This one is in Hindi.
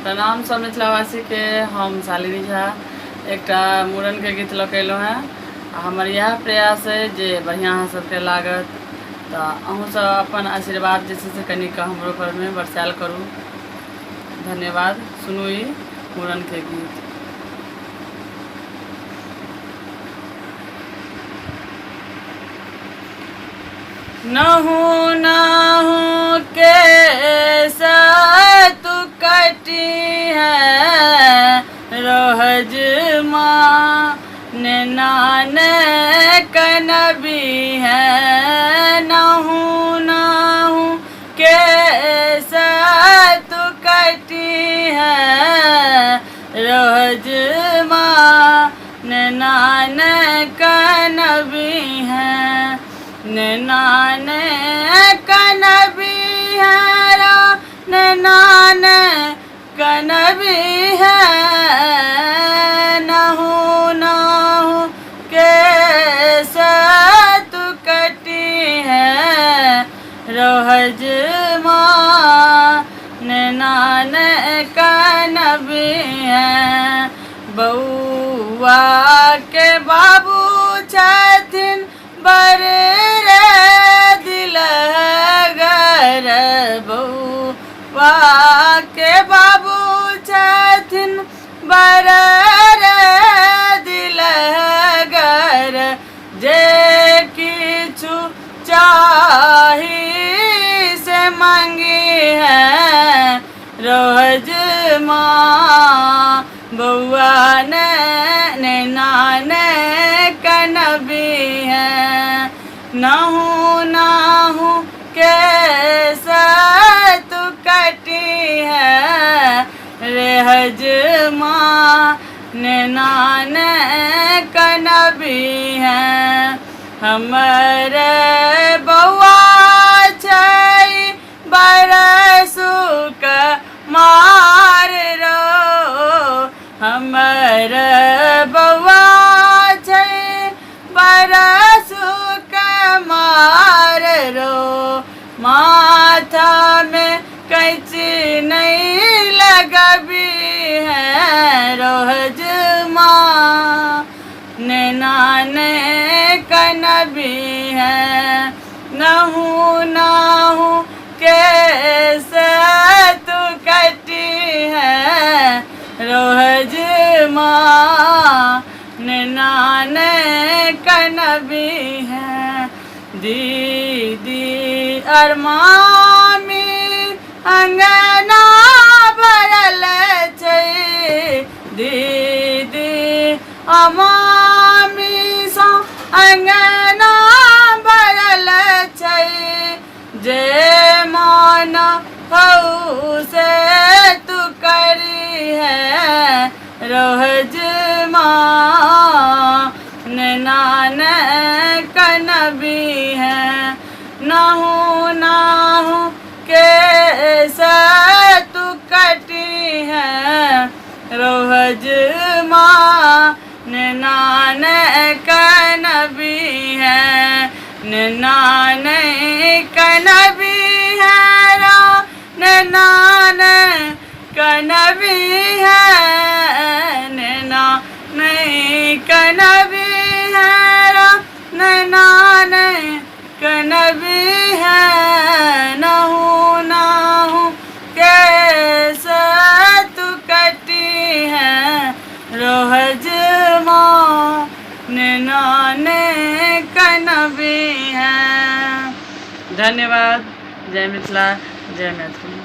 प्रणाम सब मिथिलावासी के। हम शालिनी झा एक मूड़न के गीत लौकेलहुँ हैं। हमर यह प्रयास है जे बढ़िया अहाँ सबके लागत, तो अहूँ सब अपन आशीर्वाद जे से कनिक हमरो पर में बरसायल करू। धन्यवाद। सुनू ई मूड़न के गीत। नहु नहु के तू कटी है रोहज माँ नान कनबी है। नहु नहु के तू कटी है रोहज माँ नान कनबी है। नान कनबी है नान कनबी है। नहु नहु के तू कटी है रोहज माँ नान कनबी है। बउआ के बाबू छथिन बर रे दिलगर। बउआ के बाबू छथिन बर रे दिलगर। जे किछु चाही से मंगी है रोहज माँ। बउआ ने नान कनबी है। नहु नहु के तू कटी है रेहज माँ नान कनबी है। हमर बउआ छै बरसुक मार रो। हमर बउआ छै बरसुक मार रो। माथा में कैंची नहीं लगबी है रोहज माँ नान कनबी है। नहु नहु के तू कटी है रोहज माँ नान कनबी है। दीदी और मामी अंगना भरल छै। दीदी और मामी सा अंगना भरल छै। जे मन हऊ से तू करी है रोहज माँ नान कनबी है। नहु नहु के तू कटी है रोहज माँ नान कनबी है। नान कनबी है नान कनबी है। नान कनबी है नान कनबी है। नहु नहु के तू कटी है रोहज माँ नान कनबी है। धन्यवाद। जय मिथिला, जय मैथिली।